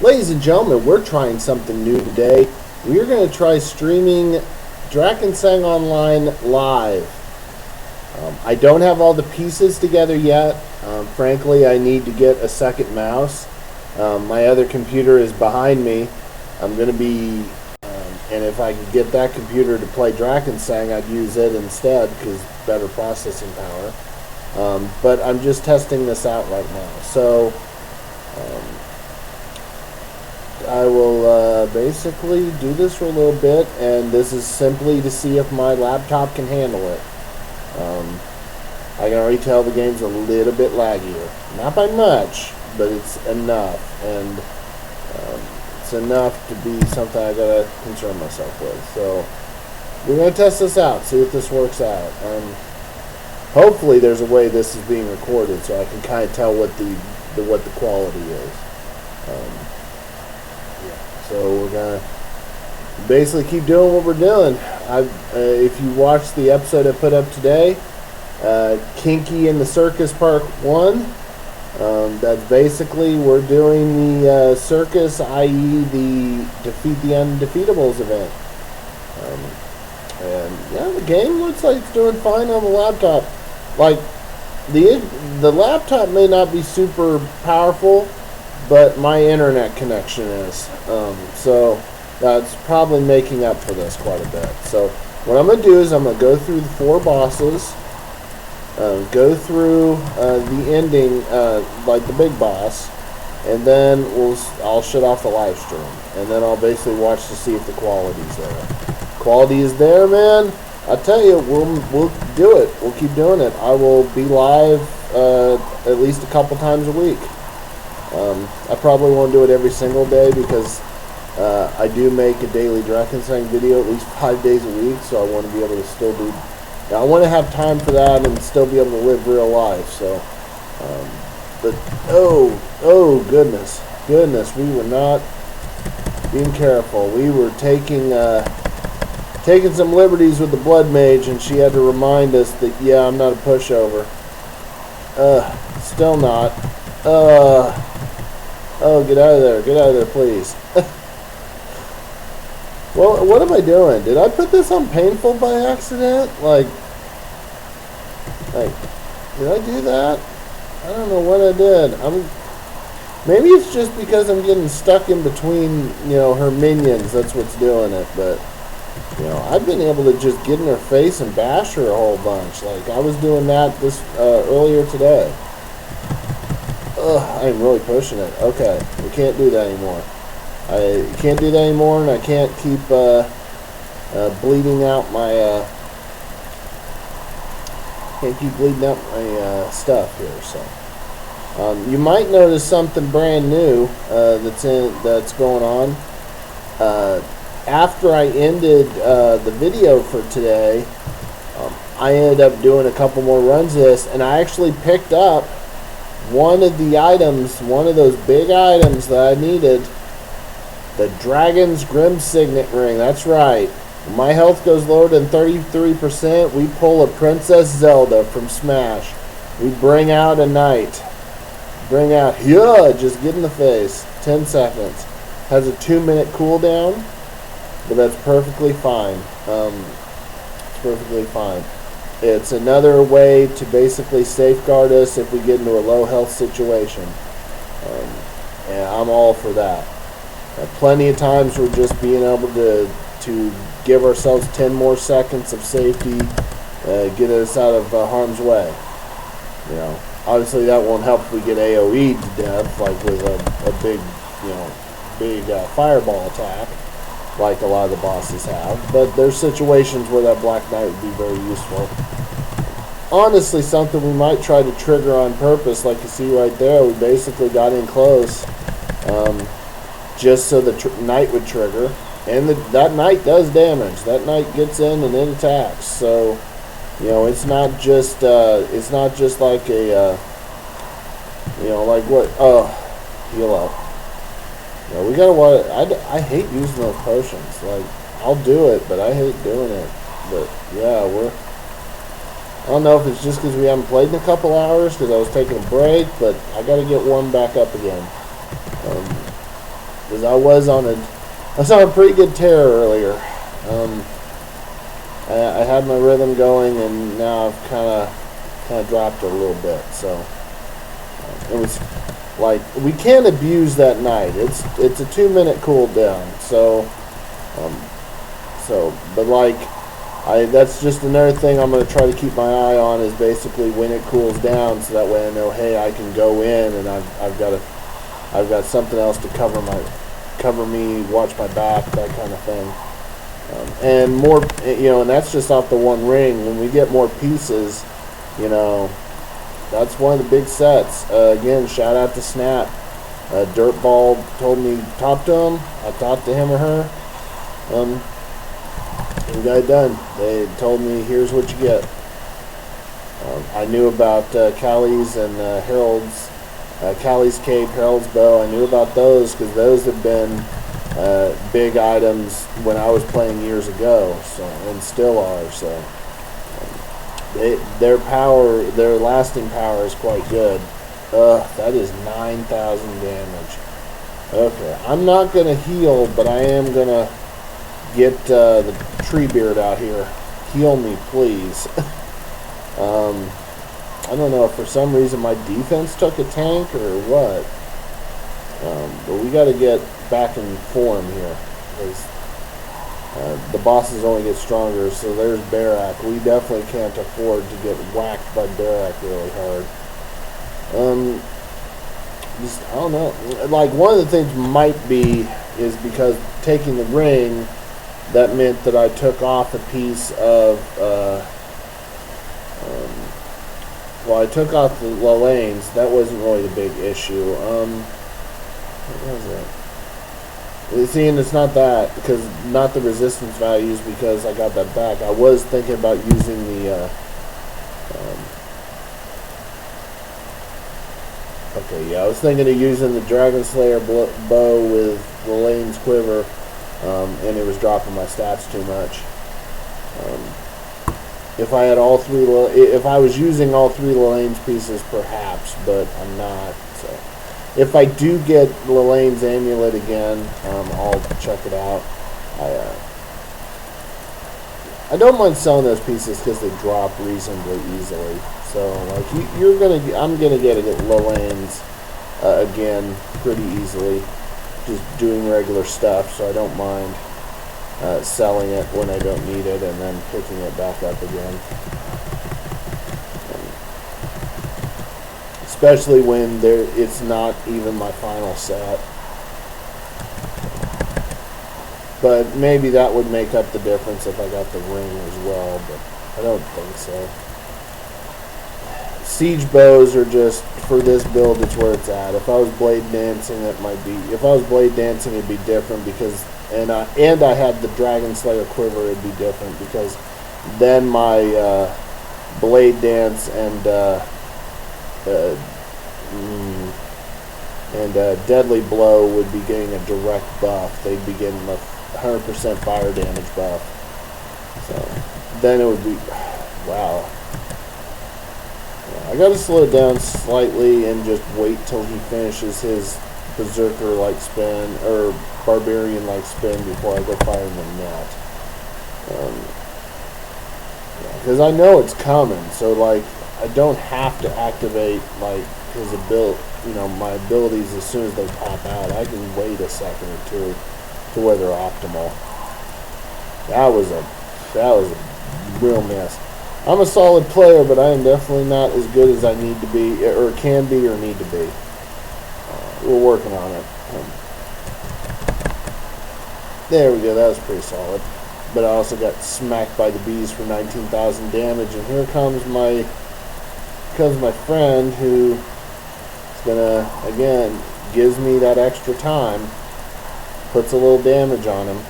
Ladies and gentlemen, we're trying something new today. We are going to try streaming Drakensang Online live. I don't have all the pieces together yet. Frankly, I need to get a second mouse. My other computer is behind me. I'm going to be, and if I could get that computer to play Drakensang, I'd use it instead because better processing power. But I'm just testing this out right now. So I will basically do this for a little bit, and this is simply to see if my laptop can handle it. I can already tell the game's a little bit laggier. Not by much, but it's enough, and it's enough to be something I gotta concern myself with. So we're gonna test this out, see if this works out. Hopefully, there's a way this is being recorded, so I can kind of tell what the quality is. So we're gonna basically keep doing what we're doing. If you watch the episode I put up today, Kinky in the Circus Part 1, that's basically we're doing the circus, i.e. the Defeat the Undefeatables event. And yeah, the game looks like it's doing fine on the laptop. Like, the laptop may not be super powerful, but my internet connection is. So that's probably making up for this quite a bit. So what I'm going to do is I'm going to go through the 4 bosses, go through the ending, like the big boss, and then I'll shut off the live stream. And then I'll basically watch to see if the quality's there. Quality is there, man. I tell you, we'll do it. We'll keep doing it. I will be live at least a couple times a week. I probably won't do it every single day because I do make a daily Drakensang video at least 5 days a week, so I want to be able to still do. I want to have time for that and still be able to live real life. So, but oh goodness, we were not being careful. We were taking some liberties with the blood mage, and she had to remind us that I'm not a pushover. Still not. Oh, get out of there, please. Well, what am I doing? Did I put this on painful by accident? Like, did I do that? I don't know what I did. Maybe it's just because I'm getting stuck in between, her minions. That's what's doing it. But, I've been able to just get in her face and bash her a whole bunch. Like, I was doing that earlier today. Ugh, I'm really pushing it. Okay, we can't do that anymore. I can't do that anymore, and I can't keep bleeding out my stuff here. So you might notice something brand new that's going on. After I ended the video for today, I ended up doing a couple more runs of this, and I actually picked up one of the items, one of those big items that I needed, the Dragon's Grim Signet Ring. That's right. When my health goes lower than 33%, we pull a Princess Zelda from Smash. We bring out a knight. Just get in the face. 10 seconds. Has a 2-minute cooldown, but that's perfectly fine. It's perfectly fine. It's another way to basically safeguard us if we get into a low health situation. And I'm all for that. Plenty of times we're just being able to give ourselves 10 more seconds of safety, get us out of harm's way. Obviously that won't help if we get AoE'd to death, like with a big fireball attack, like a lot of the bosses have. But there's situations where that Black Knight would be very useful. Honestly, something we might try to trigger on purpose, like you see right there. We basically got in close, just so the Knight would trigger, and that Knight does damage. That Knight gets in and it attacks. So, it's not just like a, like what? Heal up. We gotta. I hate using those potions. Like, I'll do it, but I hate doing it. But yeah, I don't know if it's just because we haven't played in a couple hours, because I was taking a break, but I got to get warmed back up again. because I was on a pretty good tear earlier. I had my rhythm going, and now I've kind of dropped it a little bit. So it was like, we can't abuse that night. It's a 2-minute cool down. So but like, that's just another thing I'm going to try to keep my eye on, is basically when it cools down, so that way I know, hey, I can go in, and I've got something else to cover me, watch my back, that kind of thing. And more, and that's just off the one ring. When we get more pieces, that's one of the big sets. Again, shout out to Snap. Dirtball told me talk to him. I talked to him or her. We got it done. They told me, here's what you get. I knew about Callie's and Harold's, Callie's Cape, Harold's Bow. I knew about those because those have been big items when I was playing years ago, and still are. So their lasting power is quite good. That is 9,000 damage. Okay, I'm not gonna heal, but I am gonna get the tree beard out here. Heal me, please. I don't know if for some reason my defense took a tank or what. But we got to get back in form here, because the bosses only get stronger. So there's Barak. We definitely can't afford to get whacked by Barak really hard. I don't know. Like, one of the things might be is because taking the ring, that meant that I took off a piece of. I took off the lanes. That wasn't really the big issue. What was it? See, and it's not that, because not the resistance values, because I got that back. I was thinking about using the. I was thinking of using the Dragon Slayer bow with Lane's quiver, and it was dropping my stats too much. If I had if I was using all three Lelane's pieces, perhaps, but I'm not. So, if I do get Lelane's amulet again, I'll check it out. I don't mind selling those pieces because they drop reasonably easily. So, like, I'm gonna get Lelane's again pretty easily, just doing regular stuff. So I don't mind selling it when I don't need it, and then picking it back up again. Especially when it's not even my final set. But maybe that would make up the difference if I got the ring as well, but I don't think so. Siege bows are just, for this build, it's where it's at. If I was blade dancing, it'd be different, because and I had the Dragon Slayer quiver, it'd be different, because then my blade dance and deadly blow would be getting a direct buff. They'd be getting a 100% fire damage buff. So then it would be, wow. I gotta slow it down slightly and just wait till he finishes his berserker-like spin, or barbarian-like spin, before I go firing the net. Because I know it's coming, so, like, I don't have to activate, like, his my abilities as soon as they pop out. I can wait a second or two to where they're optimal. That was a real mess. I'm a solid player, but I am definitely not as good as I need to be, or can be, or need to be. We're working on it. There we go, that was pretty solid. But I also got smacked by the bees for 19,000 damage, and here comes my friend, who is gonna, again, gives me that extra time, puts a little damage on him,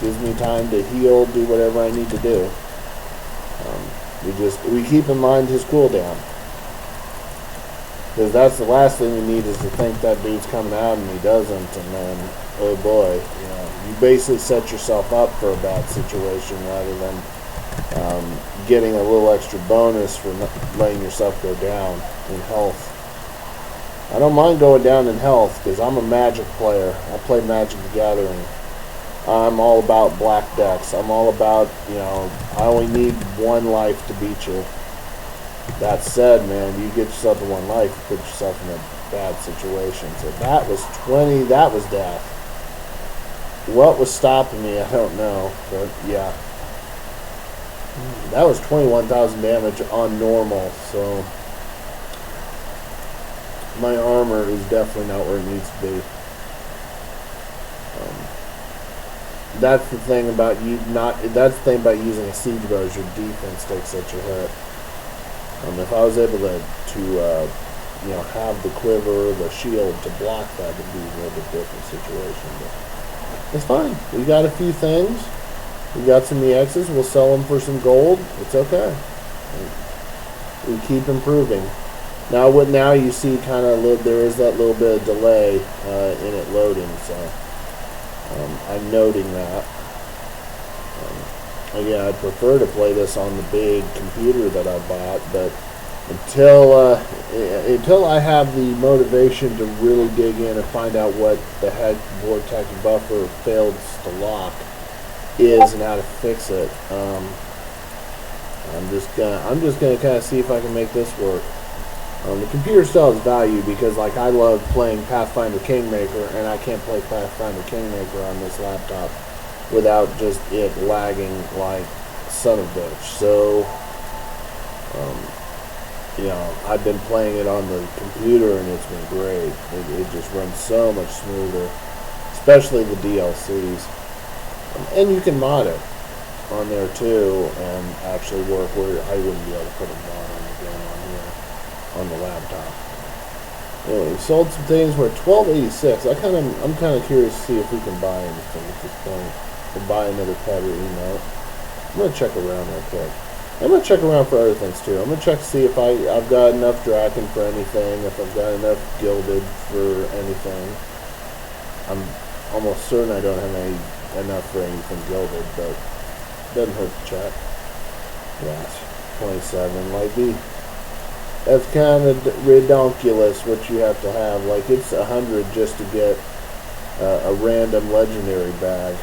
gives me time to heal, do whatever I need to do. We keep in mind his cooldown, because that's the last thing you need, is to think that dude's coming out and he doesn't, and then, oh boy, you basically set yourself up for a bad situation, rather than getting a little extra bonus for letting yourself go down in health. I don't mind going down in health because I'm a Magic player. I play Magic the Gathering. I'm all about black decks. I'm all about, I only need one life to beat you. That said, man, you get yourself to one life, you put yourself in a bad situation. So that was 20, that was death. What was stopping me, I don't know. But yeah. That was 21,000 damage on normal, so my armor is definitely not where it needs to be. That's the thing about using a siege bow is your defense takes such a hit. If I was able to have the quiver, the shield to block that, would be a little bit different situation. But it's fine. We got a few things. We got some EXs. We'll sell them for some gold. It's okay. We keep improving. Now you see there is that little bit of delay in it loading. So I'm noting that. Again, I'd prefer to play this on the big computer that I bought, but until I have the motivation to really dig in and find out what the heck Vortex Buffer failed to lock is and how to fix it, I'm just gonna kind of see if I can make this work. The computer still has value because, I love playing Pathfinder Kingmaker, and I can't play Pathfinder Kingmaker on this laptop without just it lagging like son of a bitch. So, I've been playing it on the computer, and it's been great. It just runs so much smoother, especially the DLCs. And you can mod it on there too, and actually work where I wouldn't be able to put a mod on the game on here on the laptop. Anyway, we sold some things. We're at $12.86. I'm kind of curious to see if we can buy anything at this point. We'll buy another pet or emote. I'm gonna check around real quick. I'm gonna check around for other things too. I'm gonna check to see if I've got enough Draken for anything, if I've got enough Gilded for anything. I'm almost certain I don't have enough for anything Gilded, but it doesn't hurt to check. Yeah, 27. That's kind of redonkulous what you have to have. It's 100 just to get a random legendary bag.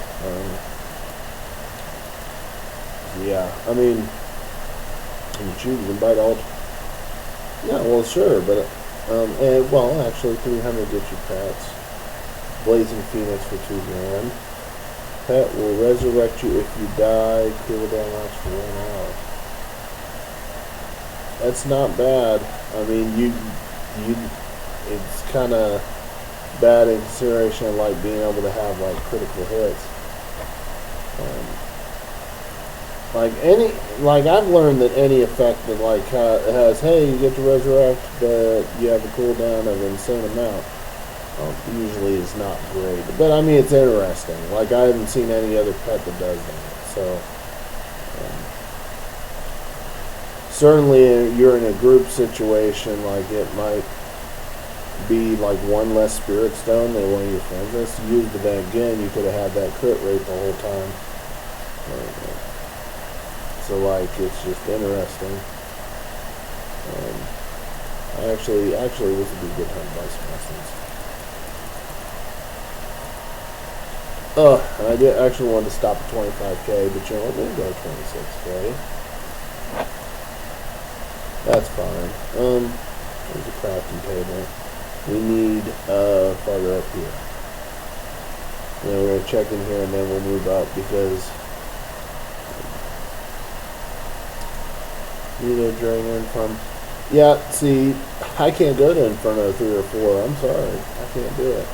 Yeah, I mean, you can buy it all. Yeah, well, sure, but actually, 300 gets you pets. Blazing Phoenix for $2,000. Pet will resurrect you if you die. Cooldown lasts for 1 hour. That's not bad. I mean, it's kind of bad in consideration of being able to have critical hits. I've learned that any effect that has, hey, you get to resurrect, but you have a cooldown of an insane amount, usually is not great. But I mean, it's interesting. I haven't seen any other pet that does that. So certainly, you're in a group situation, it might be one less spirit stone than one of your friends has to use, but then again, you could have had that crit rate the whole time. So it's just interesting. Actually, this would be a good hunt by some. And I did actually want to stop at 25k, but you know what? We'll go 26k. That's fine. There's a crafting table. We need farther up here. We're going to check in here and then we'll move up because need a dragon from. Yeah, see, I can't go to Inferno 3 or 4. I'm sorry. I can't do it.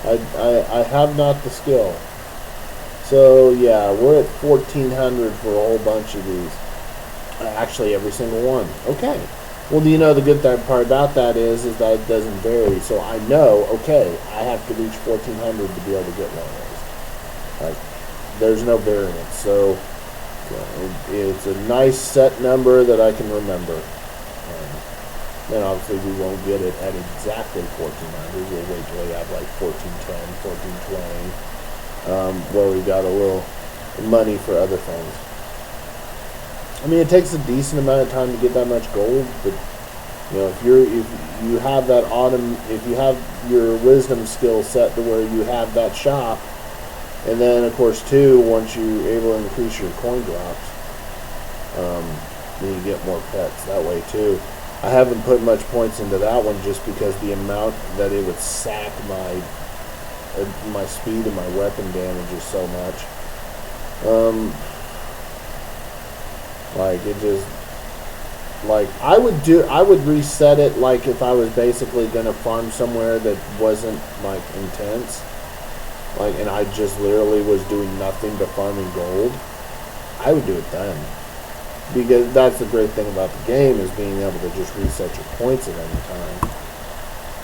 I have not the skill. So, yeah, we're at 1,400 for a whole bunch of these. Actually, every single one. Okay. Well, the good part about that is that it doesn't vary. So I know, okay, I have to reach 1,400 to be able to get one of those. There's no variance. So it's a nice set number that I can remember. Then obviously we won't get it at exactly 1,400. We'll wait till we have 1,410, 1,420, where we got a little money for other things. I mean, it takes a decent amount of time to get that much gold, but You know, if you have that if you have your wisdom skill set to where you have that shop, and then of course too, once you're able to increase your coin drops, then you get more pets that way too. I haven't put much points into that one just because the amount that it would sack my speed and my weapon damage is so much. Like it just, like I would reset it, like if I was basically gonna farm somewhere that wasn't like intense, like, and I just literally was doing nothing but farming gold, I would do it then. Because that's the great thing about the game, is being able to just reset your points at any time.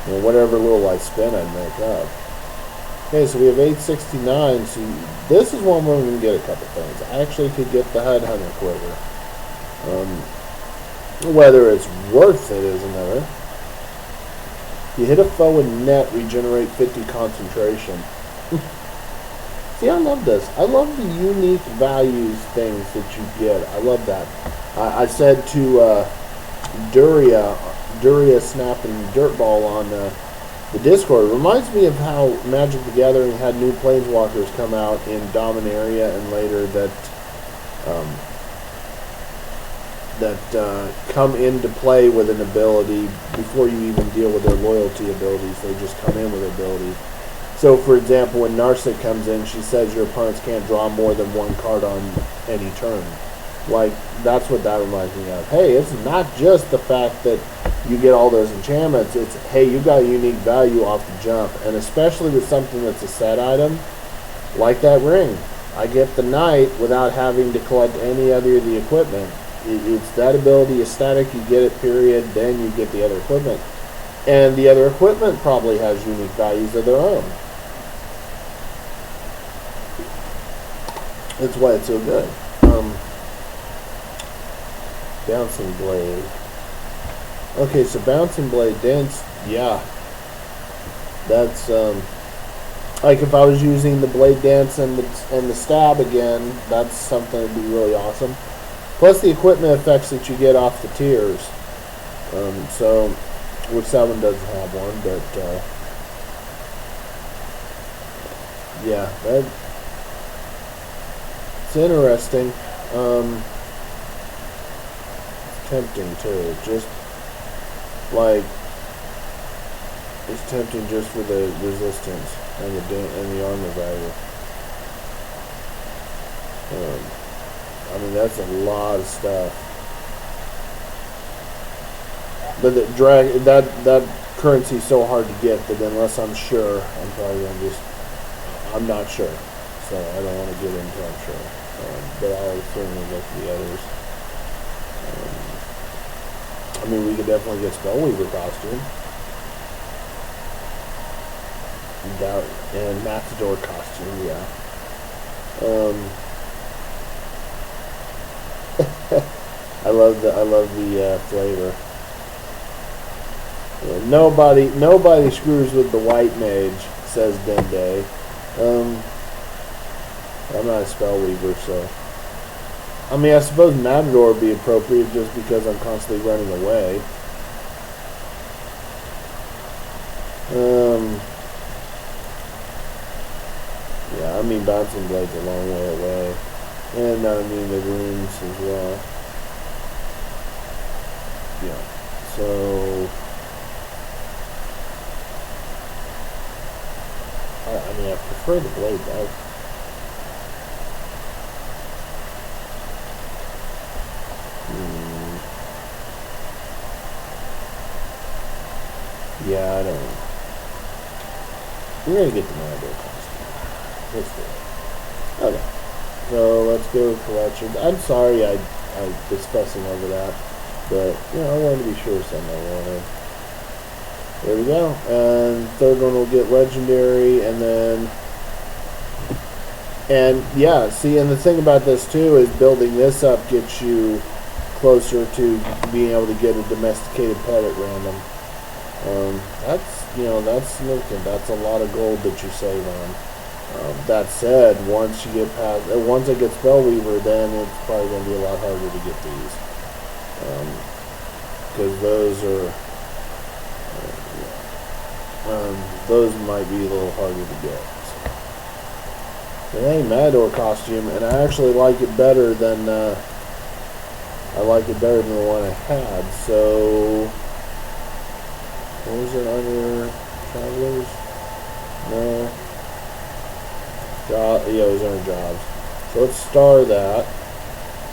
You know, whatever little I spend, I'd make up. Okay, so we have 869. So this is one where we can get a couple things. I actually could get the HUD Hunter Quiver. Whether it's worth it is another. You hit a foe in net, regenerate 50 concentration. See, I love this. I love the unique values things that you get. I love that. I said to Duria snapping Dirtball on the Discord. It reminds me of how Magic the Gathering had new Planeswalkers come out in Dominaria and later that come into play with an ability before you even deal with their loyalty abilities. They just come in with abilities. So, for example, when Narset comes in, she says your opponents can't draw more than one card on any turn. Like, that's what that reminds me of. Hey, it's not just the fact that you get all those enchantments. It's, hey, you got a unique value off the jump. And especially with something that's a set item, like that ring. I get the Knight without having to collect any other of the equipment. It's that ability is static. You get it, period. Then you get the other equipment. And the other equipment probably has unique values of their own. That's why it's so good. Bouncing Blade. Okay, so Bouncing Blade Dance, yeah. That's, like if I was using the Blade Dance and the Stab again, that's something that would be really awesome. Plus the equipment effects that you get off the tiers. So, which that one doesn't have one, but, yeah, it's interesting. Tempting too. Just like it's tempting just for the resistance and the armor value. I mean, that's a lot of stuff. But that currency is so hard to get that unless I'm sure, I'm probably gonna I'm not sure. So I don't want to get into I'm sure. But I'll certainly look at the others. I mean, we could definitely get Spellweaver costume. And Matador costume, yeah. I love the flavor. Yeah, nobody screws with the white mage, says Dende. I'm not a Spellweaver, so. I mean, I suppose Matador would be appropriate just because I'm constantly running away. Yeah, I mean, Bouncing Blade's a long way away. And I mean, the runes as well. Yeah, so... I mean, I prefer the Blade. Yeah, I don't know. We're going to get the Matador costume. Let's do it. Okay. So, let's go to collections. I'm sorry I was fussing over that. But, you know, I wanted to be sure of something I wanted. There we go. And third one will get legendary, and then... And, yeah, see, and the thing about this, too, is building this up gets you closer to being able to get a domesticated pet at random. That's significant. That's a lot of gold that you save on. That said, once I get Spellweaver, then it's probably going to be a lot harder to get these. because those might be a little harder to get. But hey, Matador costume, and I actually like it better than the one I had. So, what was it under Travelers? No. Yeah, it was under Jobs. So let's star that.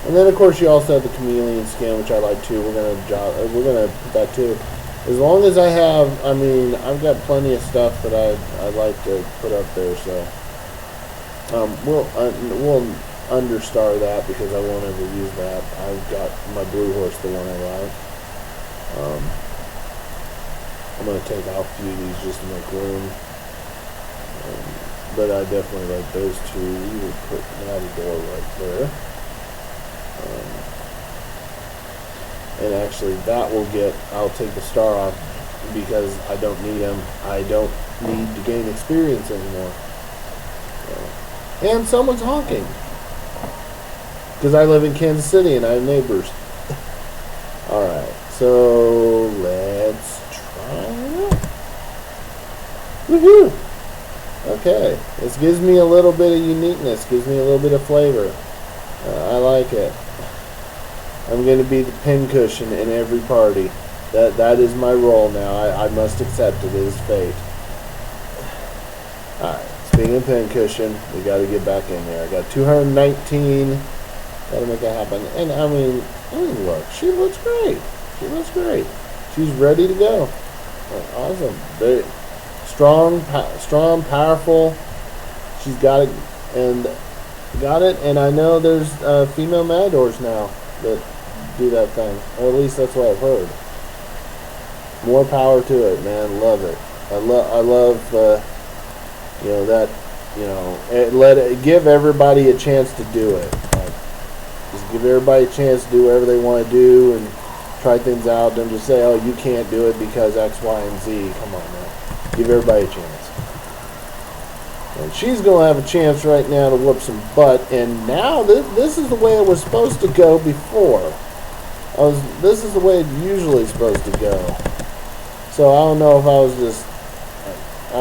And then of course you also have the chameleon skin, which I like too. We're gonna put that too. As long as I have, I mean, I've got plenty of stuff that I'd like to put up there. So we'll understar that because I won't ever use that. I've got my blue horse, the one I like. I'm gonna take out a few of these just to make room. But I definitely like those two. We will put Matador right there. And actually that will I'll take the star off because I don't need him. I don't need to gain experience anymore. And someone's honking. Because I live in Kansas City and I have neighbors. Alright, so let's try it out. Woohoo! Okay, this gives me a little bit of uniqueness, gives me a little bit of flavor. I like it. I'm going to be the pincushion in every party. That is my role now. I must accept it. It is fate. Alright, speaking of pincushion, we got to get back in there. I got 219. Got to make that happen. And I mean, look, she looks great. She looks great. She's ready to go. Awesome. Very strong, powerful. She's got it, and I know there's female matadors now that do that thing, or at least that's what I've heard. More power to it, man. Love it. I love give everybody a chance to do it. Just give everybody a chance to do whatever they want to do and try things out. Don't just say, oh, you can't do it because X, Y, and Z. Come on, man. Give everybody a chance. And she's going to have a chance right now to whoop some butt. And now this is the way it was supposed to go before. This is the way it's usually supposed to go. So I don't know if I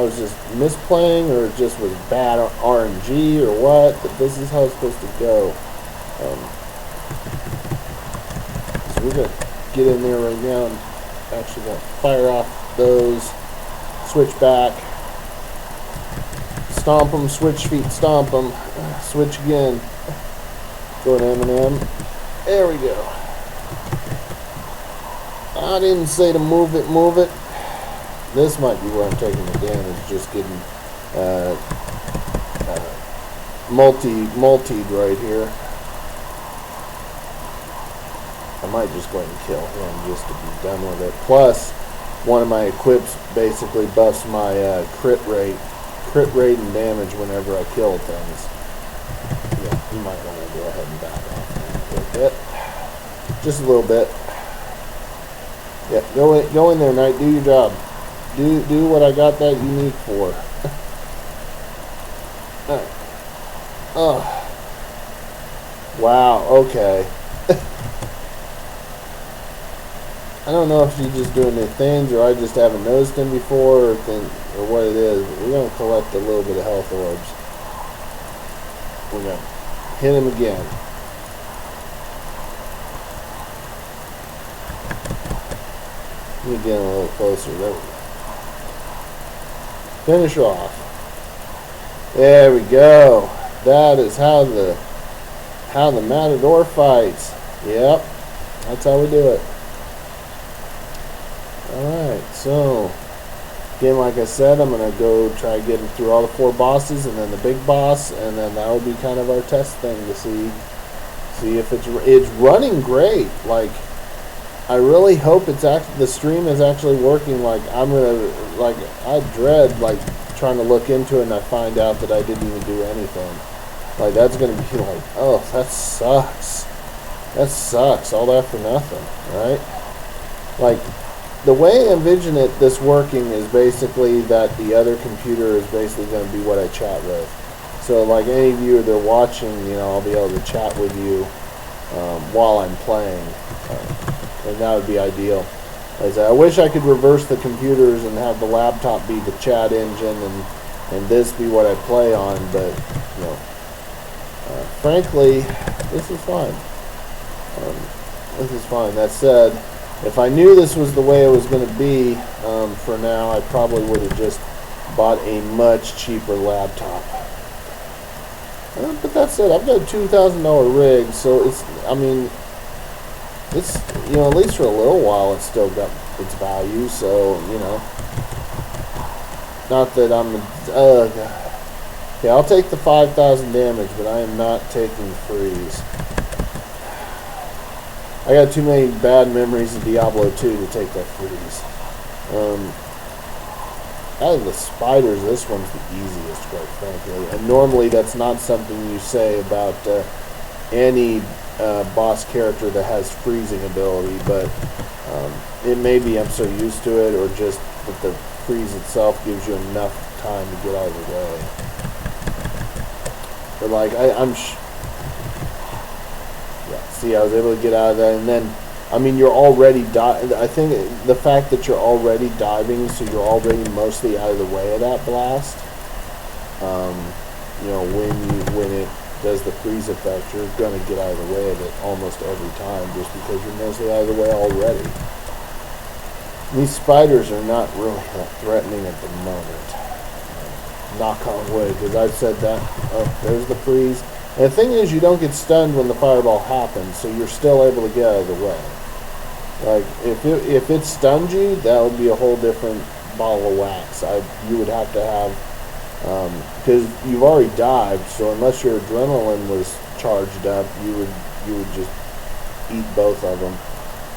was just misplaying or it just was bad RNG or what. But this is how it's supposed to go. So we're going to get in there right now and actually going to fire off those. Switch back. Stomp them, switch feet, stomp them. Switch again. Go to M&M. There we go. I didn't say to move it, move it. This might be where I'm taking the damage, just getting multied right here. I might just go ahead and kill him just to be done with it. Plus, one of my equips basically buffs my crit rate and damage whenever I kill things. Yeah, you might want to go ahead and back off a little bit. Just a little bit. Yeah, go in there, Knight. Do your job. Do what I got that unique for. Oh. Wow, okay. I don't know if she's just doing new things or I just haven't noticed him before or what it is, but we're going to collect a little bit of health orbs. We're going to hit him again. Let me get him a little closer. There we go. Finish off. There we go. That is how the Matador fights. Yep. That's how we do it. Alright, so again, like I said, I'm going to go try getting through all the 4 bosses and then the big boss, and then that will be kind of our test thing to see if it's running great. Like, I really hope the stream is actually working. Like, I dread like trying to look into it and I find out that I didn't even do anything. Like, that's going to be like, oh, that sucks. That sucks. All that for nothing, right? Like, the way I envision this working is basically that the other computer is basically going to be what I chat with. So, like, any of you that are watching, I'll be able to chat with you while I'm playing. and that would be ideal. As I wish I could reverse the computers and have the laptop be the chat engine and this be what I play on, but frankly, this is fine. This is fine. That said, if I knew this was the way it was going to be for now, I probably would have just bought a much cheaper laptop. But that said, I've got a $2,000 rig, so it's at least for a little while it's still got its value, so, not that I'm, yeah, I'll take the 5,000 damage, but I am not taking freeze. I got too many bad memories of Diablo 2 to take that freeze. Out of the spiders, this one's the easiest, quite frankly. And normally that's not something you say about any boss character that has freezing ability, but it may be I'm so used to it, or just that the freeze itself gives you enough time to get out of the way. But like, I was able to get out of that, and then, you're already I think the fact that you're already diving, so you're already mostly out of the way of that blast. When it does the freeze effect, you're gonna get out of the way of it almost every time, just because you're mostly out of the way already. These spiders are not really that threatening at the moment. Knock on wood, because I've said that. Oh, there's the freeze. And the thing is, you don't get stunned when the fireball happens, so you're still able to get out of the way. Like, if it stunned you, that would be a whole different bottle of wax. You would have to have, because you've already dived, so unless your adrenaline was charged up, you would just eat both of them.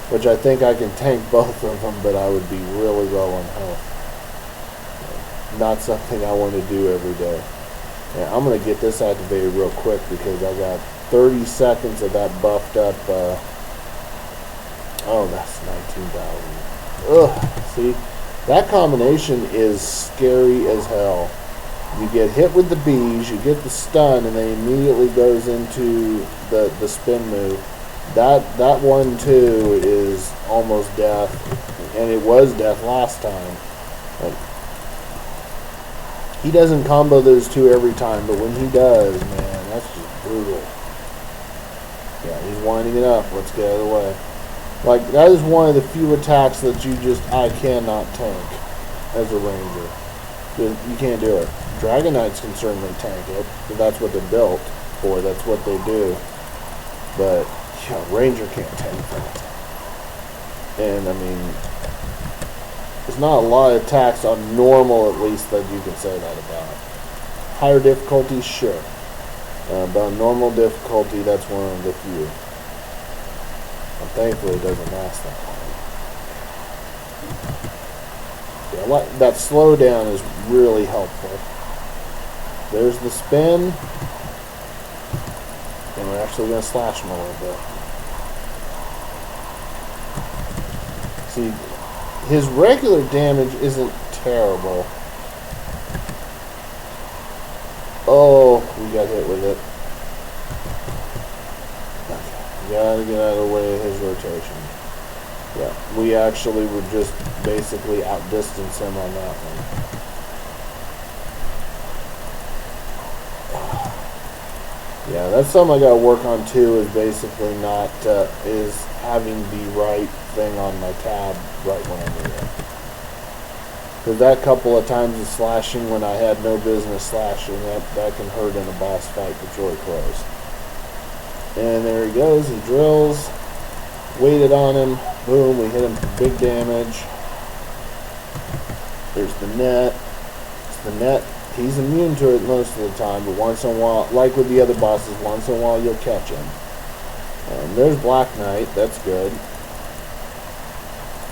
Which I think I can tank both of them, but I would be really low on health. Not something I want to do every day. Yeah, I'm going to get this activated real quick because I got 30 seconds of that buffed up. That's 19,000. Ugh, see? That combination is scary as hell. You get hit with the bees, you get the stun, and then immediately goes into the spin move. That one, too, is almost death. And it was death last time. He doesn't combo those two every time, but when he does, man, that's just brutal. Yeah, he's winding it up. Let's get out of the way. Like, that is one of the few attacks that I cannot tank as a ranger. You can't do it. Dragon Knights can certainly tank it, but that's what they're built for. That's what they do. But, yeah, ranger can't tank that. And, there's not a lot of attacks on normal, at least, that you can say that about. Higher difficulty, sure. But on normal difficulty, that's one of the few. And thankfully, it doesn't last that long. Yeah, that slowdown is really helpful. There's the spin. And we're actually going to slash him a little bit. See, his regular damage isn't terrible. Oh, we got hit with it. Okay, gotta get out of the way of his rotation. Yeah, we actually would just basically outdistance him on that one. Yeah, that's something I gotta work on too, is basically is having the right thing on my tab right when I'm there. Because that couple of times of slashing when I had no business slashing, that can hurt in a boss fight that's really close. And there he goes, he drills, waited on him, boom, we hit him for big damage. There's the net. It's the net. He's immune to it most of the time, but once in a while, like with the other bosses, once in a while you'll catch him. There's Black Knight, that's good.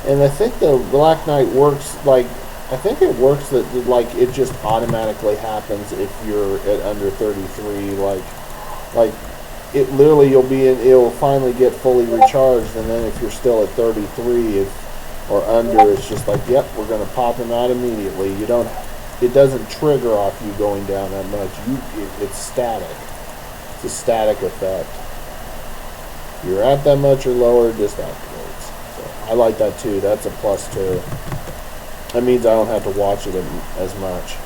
And I think the Black Knight works, that it just automatically happens if you're at under 33, like it literally it'll finally get fully recharged, and then if you're still at 33 or under, it's just like, yep, we're going to pop him out immediately. It doesn't trigger off you going down that much. It's static. It's a static effect. You're at that much or lower, it just activates. I like that too. That's a plus too. That means I don't have to watch it as much.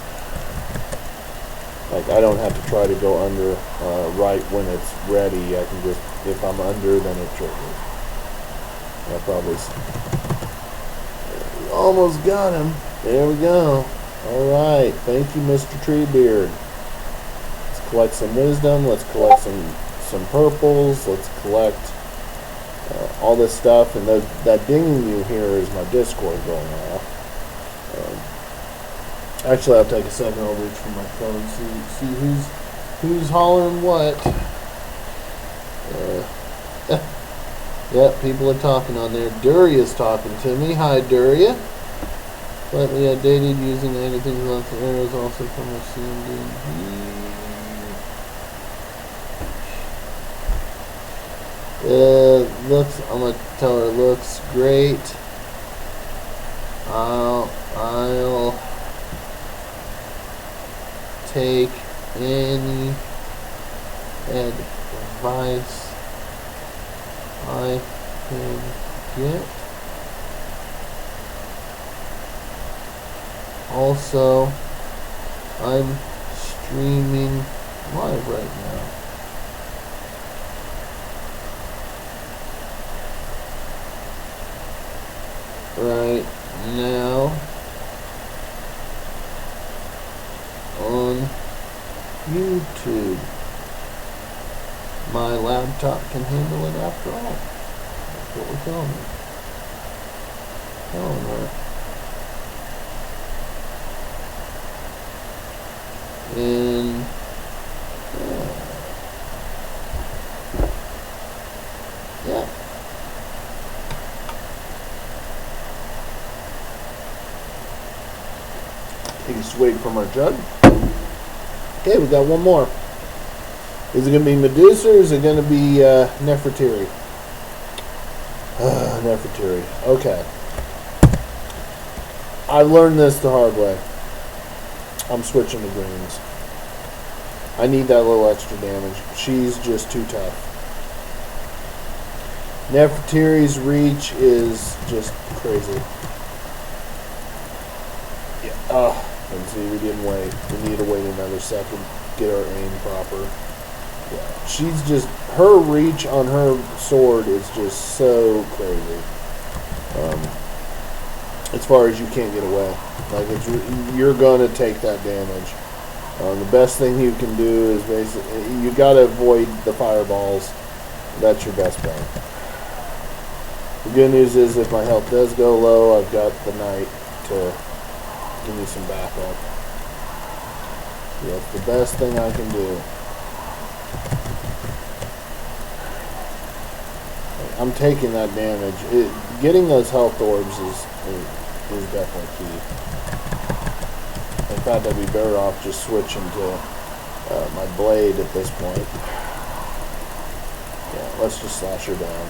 Like, I don't have to try to go under right when it's ready. I can just, if I'm under, then it triggers. I probably almost got him. There we go. Alright, thank you, Mr. Treebeard. Let's collect some wisdom. Let's collect some purples. Let's collect all this stuff. And that dinging you hear is my Discord going off. Actually, I'll take a second. I'll reach for my phone. See who's hollering what. Yep, people are talking on there. Duria's talking to me. Hi, Duria. Slightly outdated, using anything lots of arrows also from a CMD. Looks, I'm gonna tell her looks great. I'll take any advice I can get. Also, I'm streaming live right now. Right now on YouTube. My laptop can handle it after all. That's what we're telling her. Telling her. And yeah. Take a swig from our jug. Okay, we got one more. Is it going to be Medusa or is it going to be Nefertiti? Nefertiti. Okay. I learned this the hard way. I'm switching to greens. I need that little extra damage. She's just too tough. Nefertiti's reach is just crazy. Yeah. And see, we didn't wait. We need to wait another second. Get our aim proper. Yeah. She's just, her reach on her sword is just so crazy. As far as you can't get away. Like, you're going to take that damage. The best thing you can do is basically, you got to avoid the fireballs. That's your best bet. The good news is if my health does go low, I've got the knight to give me some backup. That's the best thing I can do. I'm taking that damage. Getting those health orbs is definitely key. In fact, I'd be better off just switching to my blade at this point. Yeah, let's just slash her down.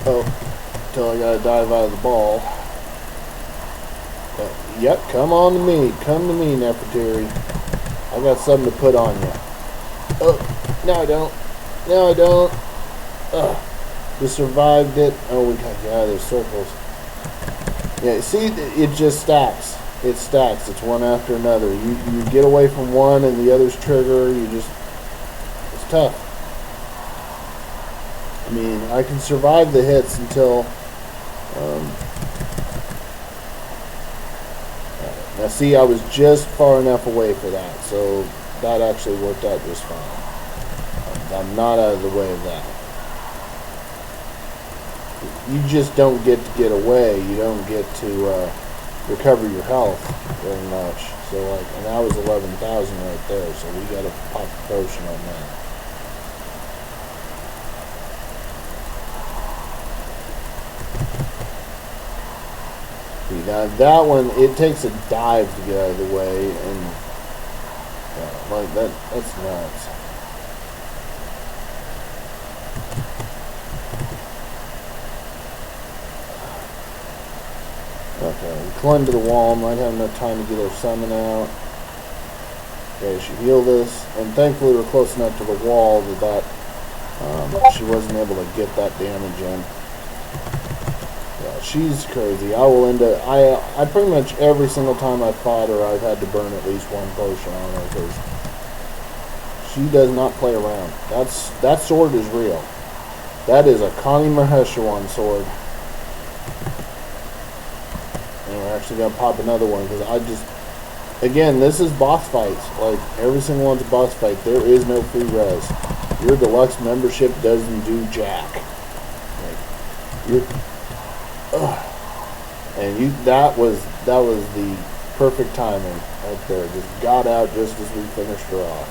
Oh, until I gotta dive out of the ball. Yep, come on to me. Come to me, Nefertiti. I got something to put on you. Oh, no I don't. No I don't. Just survived it. Oh, we got you out of those circles. Yeah, see, it just stacks. It stacks. It's one after another. You get away from one and the others trigger. It's tough. I mean, I can survive the hits until... now see, I was just far enough away for that, so that actually worked out just fine. I'm not out of the way of that. You just don't get to get away. You don't get to recover your health very much. So like, and that was 11,000 right there. So we got to pop the potion on that. See, now that one, it takes a dive to get out of the way, and like that's nuts. Okay, we climb to the wall, might have enough time to get our summon out. Okay, she healed us, and thankfully we're close enough to the wall that she wasn't able to get that damage in. Yeah, she's crazy. I will end up. I pretty much every single time I fought her, I've had to burn at least one potion on her because she does not play around. That sword is real. That is a Connie Maheshawan sword. And we're actually gonna pop another one because I just. Again, this is boss fights. Like every single one's a boss fight. There is no free res. Your deluxe membership doesn't do jack. Like you're. And that was the perfect timing right there. Just got out just as we finished her off.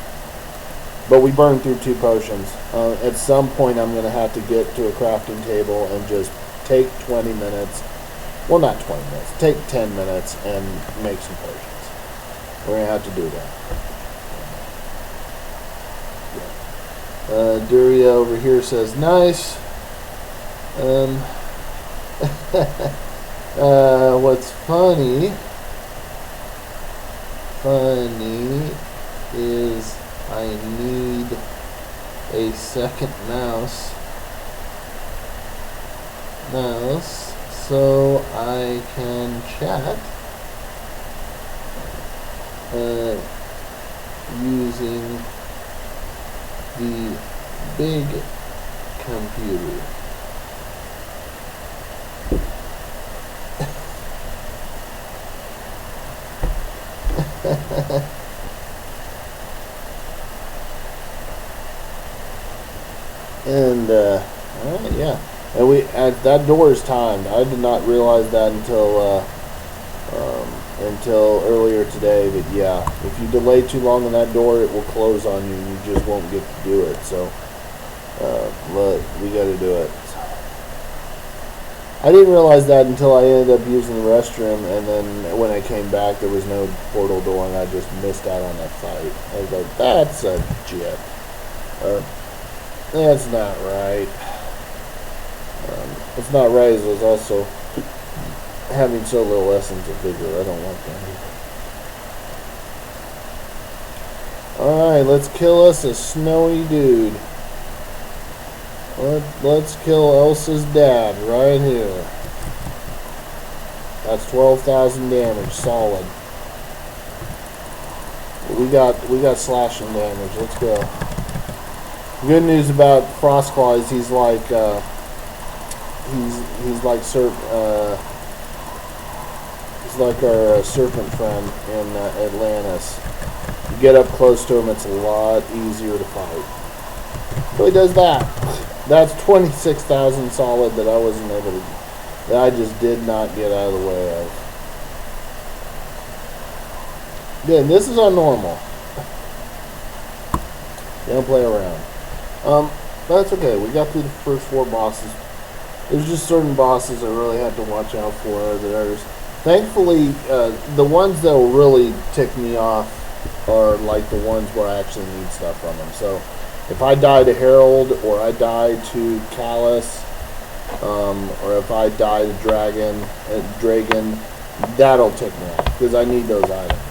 But we burned through 2 potions. At some point, I'm going to have to get to a crafting table and just take 20 minutes. Well, not 20 minutes. Take 10 minutes and make some potions. We're going to have to do that. Duria over here says, nice. What's funny is I need a second mouse so I can chat using the big computer. And yeah, and that door is timed. I did not realize that until earlier today. But yeah, if you delay too long on that door, it will close on you, and you just won't get to do it. So, but we got to do it. I didn't realize that until I ended up using the restroom, and then when I came back, there was no portal door, and I just missed out on that fight. I was like, that's a jip. That's not right. It's not right as I was also having so little essence of vigor. I don't want that. Alright, let's kill us a snowy dude. Let's kill Elsa's dad right here. That's 12,000 damage, solid. We got slashing damage. Let's go. Good news about Frostclaw is he's like he's like our serpent friend in Atlantis. You get up close to him, it's a lot easier to fight. So he does that. That's 26,000 solid that I wasn't able to, that I just did not get out of the way of. Again, this is our normal. Don't play around. That's okay. We got through the first 4 bosses. There's just certain bosses I really had to watch out for that others. Thankfully, the ones that will really tick me off are like the ones where I actually need stuff from them. So if I die to Herald, or I die to Callus, or if I die to Dragon, that'll tick me off because I need those items.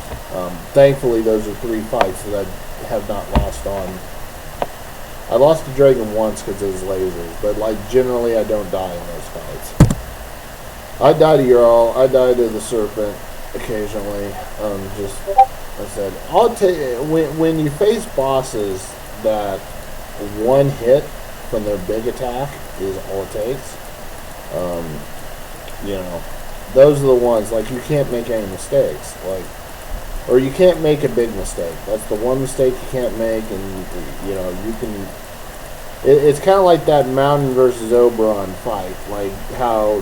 Thankfully, those are 3 fights that I have not lost on. I lost to Dragon once because of his lasers, but like generally I don't die in those fights. I die to Jarl, I die to the Serpent occasionally. Just I said, I'll take when you face bosses that one hit from their big attack is all it takes. You know, those are the ones like you can't make any mistakes. Or you can't make a big mistake. That's the one mistake you can't make, and you know you can. It's kind of like that Mountain versus Oberon fight, like how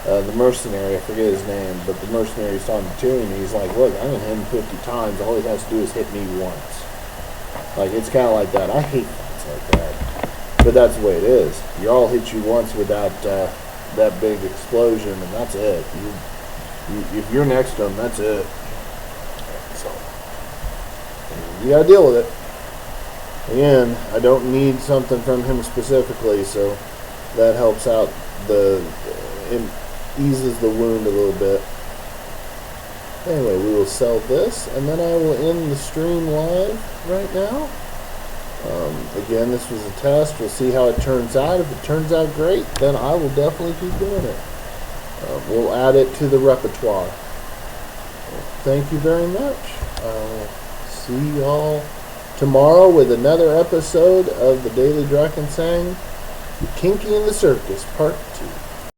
the mercenary. I forget his name, but the mercenary's talking to him. He's like, "Look, I'm gonna hit him 50 times. All he has to do is hit me once." Like it's kind of like that. I hate fights like that, but that's the way it is. You all hit you once without that big explosion, and that's it. If you're next to him, that's it. So, you gotta deal with it. Again, I don't need something from him specifically, so that helps out it eases the wound a little bit. Anyway, we will sell this, and then I will end the stream live right now. Again, this was a test. We'll see how it turns out. If it turns out great, then I will definitely keep doing it. We'll add it to the repertoire. Thank you very much. See y'all tomorrow with another episode of the Daily Drakensang, Kinky in the Circus, Part 2.